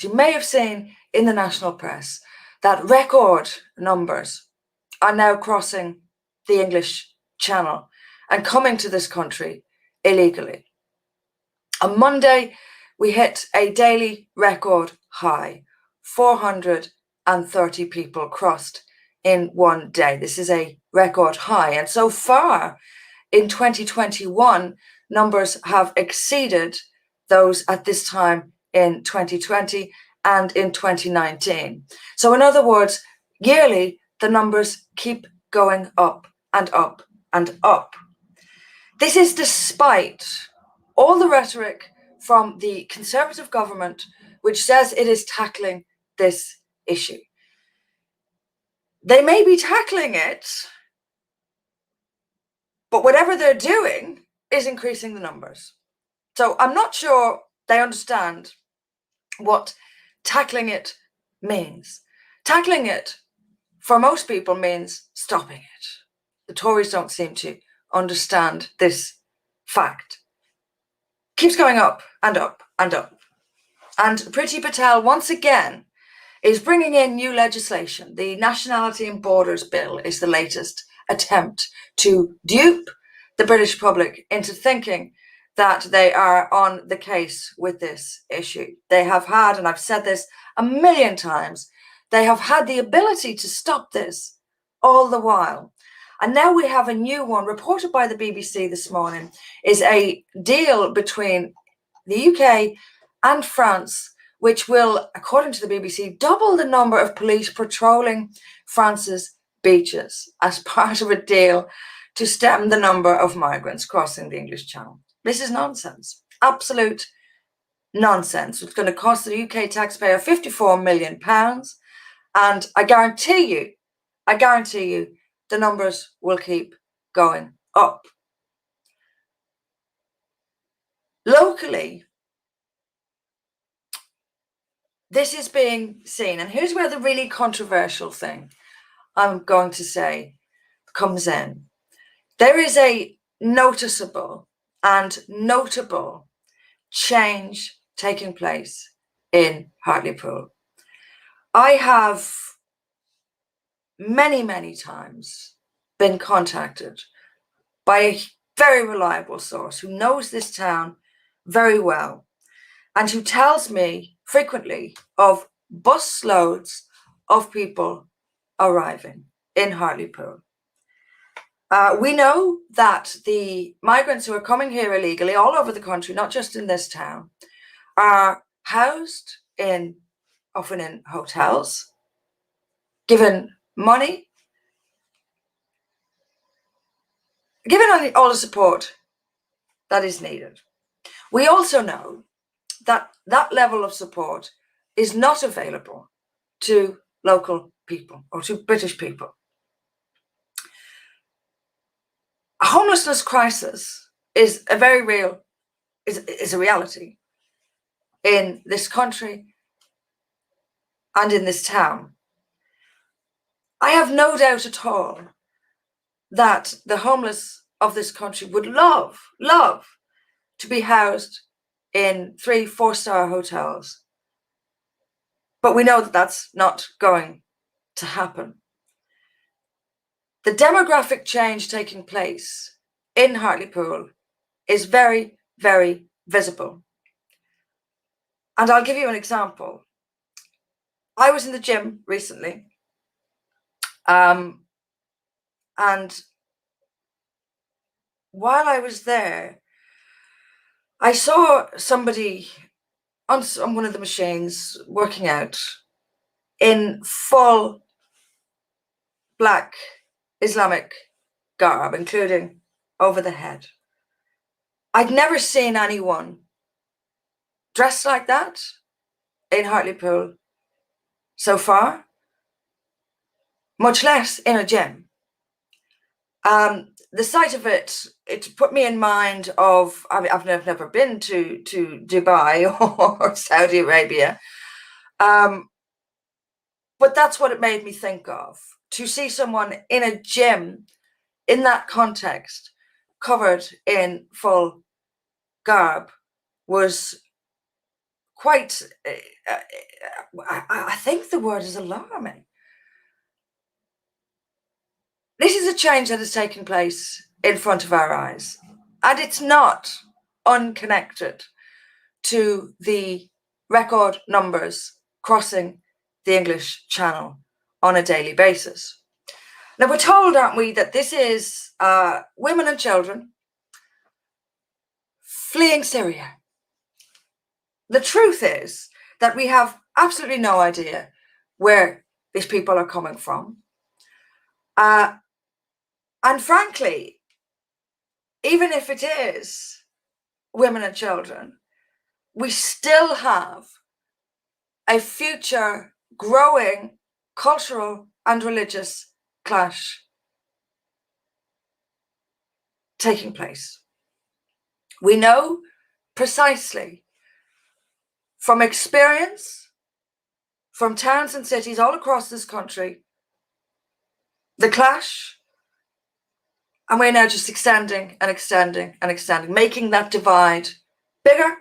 You may have seen in the national press that record numbers are now crossing the English Channel and coming to this country illegally. On Monday, we hit a daily record high. 430 people crossed in one day. This is a record high. And so far in 2021, numbers have exceeded those at this time in 2020 and in 2019. So in other words, yearly, the numbers keep going up and up and up. This is despite all the rhetoric from the Conservative government, which says it is tackling this issue. They may be tackling it, but whatever they're doing is increasing the numbers. So I'm not sure they understand what tackling it means. Tackling it, for most people, means stopping it. The Tories don't seem to understand this fact. Keeps going up and up and up. And Priti Patel, once again, is bringing in new legislation. The Nationality and Borders Bill is the latest attempt to dupe the British public into thinking that they are on the case with this issue. They have had, and I've said this a million times, they have had the ability to stop this all the while. And now we have a new one reported by the BBC this morning, is a deal between the UK and France, which will, according to the BBC, double the number of police patrolling France's beaches as part of a deal to stem the number of migrants crossing the English Channel. This is nonsense, absolute nonsense. It's going to cost the UK taxpayer £54 million. And I guarantee you, the numbers will keep going up. Locally, this is being seen, and here's where the really controversial thing I'm going to say comes in. There is a noticeable and notable change taking place in Hartlepool. I have many times been contacted by a very reliable source who knows this town very well and who tells me frequently of bus loads of people arriving in Hartlepool. We know that the migrants who are coming here illegally all over the country, not just in this town, are housed often in hotels, given money, given all the support that is needed. We also know that that level of support is not available to local people or to British people. A homelessness crisis is a very real, is a reality in this country and in this town. I have no doubt at all that the homeless of this country would love to be housed in 3-4-star hotels. But we know that that's not going to happen. The demographic change taking place in Hartlepool is very visible. And I'll give you an example. I was in the gym recently, and while I was there, I saw somebody on one of the machines working out in full black Islamic garb, including over the head. I'd never seen anyone dressed like that in Hartlepool so far, much less in a gym. The sight of it put me in mind of, I've never been to Dubai or Saudi Arabia, but that's what it made me think of. To see someone in a gym in that context, covered in full garb, was quite, I think the word is alarming. This is a change that is taking place in front of our eyes, and it's not unconnected to the record numbers crossing the English Channel on a daily basis. Now, we're told, aren't we, that this is women and children fleeing Syria. The truth is that we have absolutely no idea where these people are coming from. And frankly, even if it is women and children, we still have a future growing cultural and religious clash taking place. We know precisely from experience, from towns and cities all across this country, the clash, and we're now just extending and extending and extending, making that divide bigger,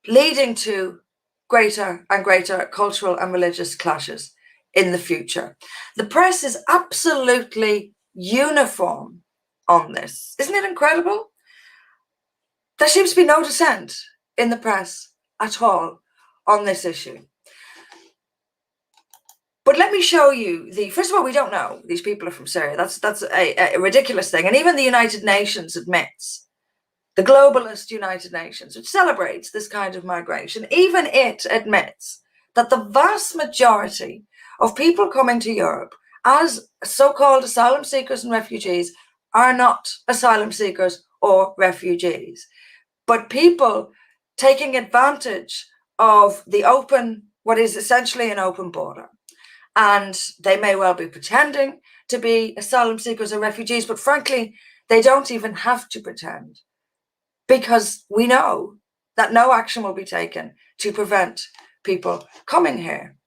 leading to greater and greater cultural and religious clashes in the future. The press is absolutely uniform on this. Isn't it incredible? There seems to be no dissent in the press at all on this issue. But let me show you first of all, we don't know these people are from Syria. That's a ridiculous thing. And even the United Nations admits, the globalist United Nations, which celebrates this kind of migration, even it admits that the vast majority of people coming to Europe as so-called asylum seekers and refugees are not asylum seekers or refugees, but people taking advantage of the open, what is essentially an open border. And they may well be pretending to be asylum seekers or refugees, but frankly, they don't even have to pretend, because we know that no action will be taken to prevent people coming here.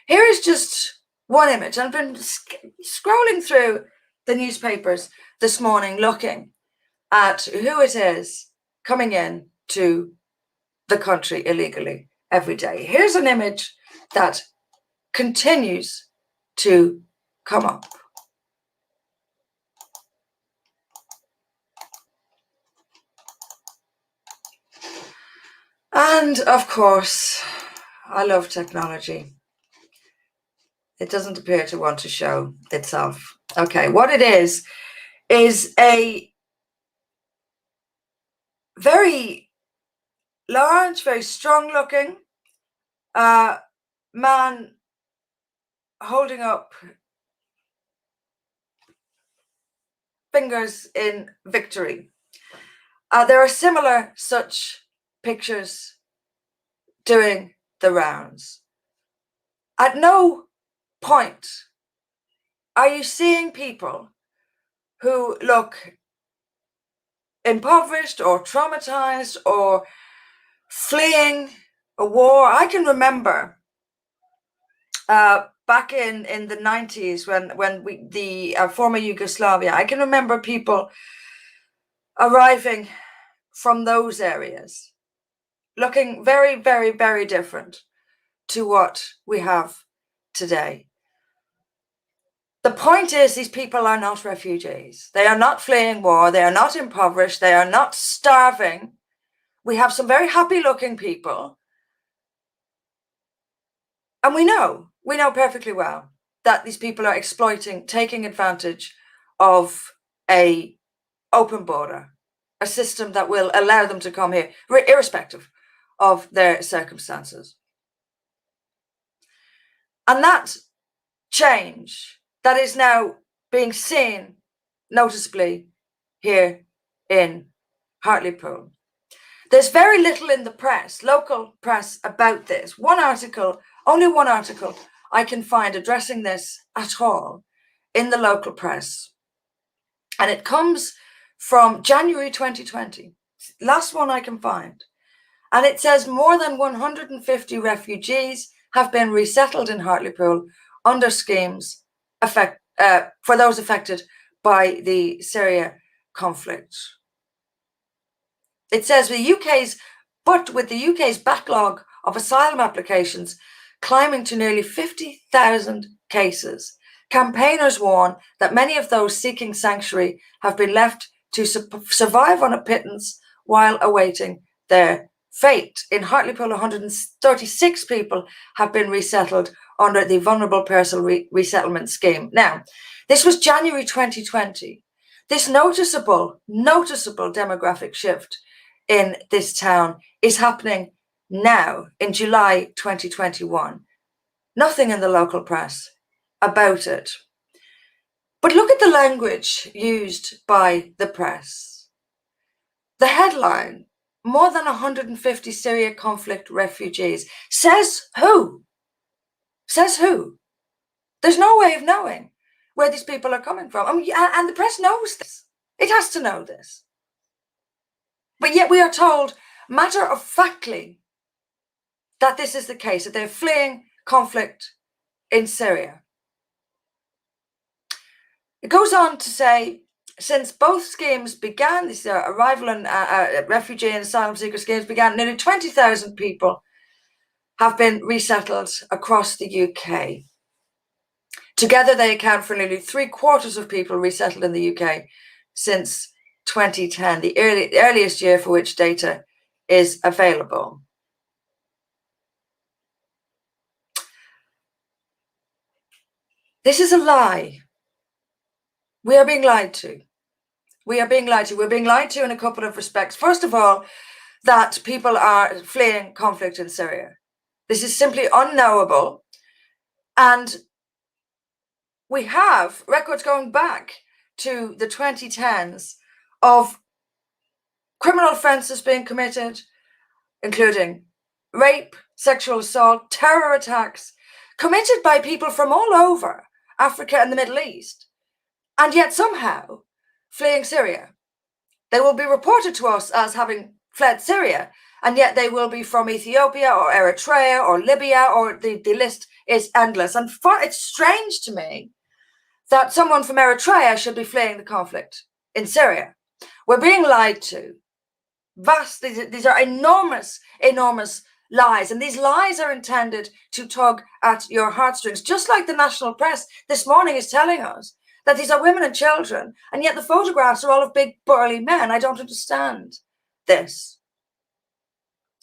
Here is just one image. I've been scrolling through the newspapers this morning looking at who it is coming in to the country illegally every day. Here's an image that continues to come up. And of course, I love technology. It doesn't appear to want to show itself. Okay, what it is a very large, very strong looking man holding up fingers in victory. There are similar such pictures doing the rounds. At no point are you seeing people who look impoverished or traumatized or fleeing a war. I can remember back in the 90s when the former Yugoslavia, I can remember people arriving from those areas looking very, very, very different to what we have today. The point is, these people are not refugees. They are not fleeing war. They are not impoverished. They are not starving. We have some very happy looking people. And we know perfectly well that these people are exploiting, taking advantage of a open border, a system that will allow them to come here, irrespective of their circumstances. And that change that is now being seen noticeably here in Hartlepool. There's very little in the press, local press, about this. Only one article I can find addressing this at all in the local press. And it comes from January 2020, last one I can find. And it says more than 150 refugees have been resettled in Hartlepool under schemes for those affected by the Syria conflict. It says the UK's But with the UK's backlog of asylum applications climbing to nearly 50,000 cases, campaigners warn that many of those seeking sanctuary have been left to survive on a pittance while awaiting their fate. In Hartlepool, 136 people have been resettled under the Vulnerable Person Resettlement Scheme. Now, this was January 2020. This noticeable demographic shift in this town is happening now in July 2021. Nothing in the local press about it. But look at the language used by the press. The headline, more than 150 Syria conflict refugees. Says who? Says who? There's no way of knowing where these people are coming from. And the press knows this. It has to know this. But yet we are told matter-of-factly that this is the case, that they're fleeing conflict in Syria. It goes on to say, since both schemes began, these arrival and refugee and asylum seeker schemes began, nearly 20,000 people have been resettled across the UK. Together, they account for nearly 3/4 of people resettled in the UK since 2010, the earliest year for which data is available. This is a lie. We are being lied to. We are being lied to. We're being lied to in a couple of respects. First of all, that people are fleeing conflict in Syria. This is simply unknowable. And we have records going back to the 2010s of criminal offences being committed, including rape, sexual assault, terror attacks, committed by people from all over Africa and the Middle East, and yet somehow fleeing Syria. They will be reported to us as having fled Syria, and yet they will be from Ethiopia or Eritrea or Libya, or the list is endless. And it's strange to me that someone from Eritrea should be fleeing the conflict in Syria. We're being lied to. These are enormous lies, and these lies are intended to tug at your heartstrings, just like the national press this morning is telling us that these are women and children, and yet the photographs are all of big burly men. I don't understand this.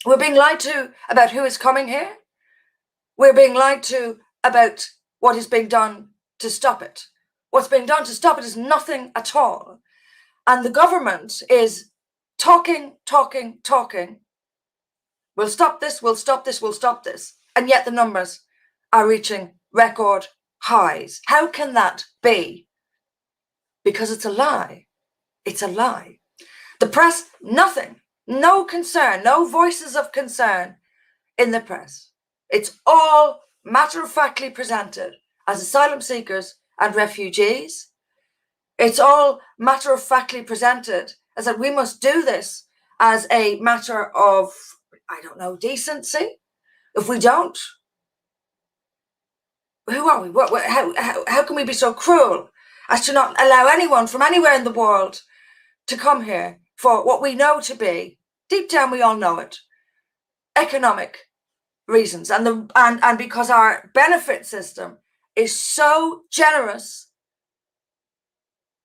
We're being lied to about who is coming here. We're being lied to about what is being done to stop it. What's being done to stop it is nothing at all. And the government is talking. We'll stop this, we'll stop this, we'll stop this. And yet the numbers are reaching record highs. How can that be? Because it's a lie. It's a lie. The press, nothing. No concern, no voices of concern in the press. It's all matter-of-factly presented as asylum seekers and refugees. It's all matter-of-factly presented as that we must do this as a matter of, I don't know, decency. If we don't, who are we? How can we be so cruel as to not allow anyone from anywhere in the world to come here for what we know to be, deep down we all know it, economic reasons, and because our benefit system is so generous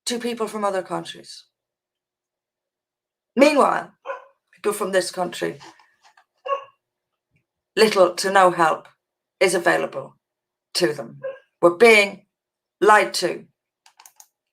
to people from other countries. Meanwhile, people from this country, little to no help is available to them. We're being lied to.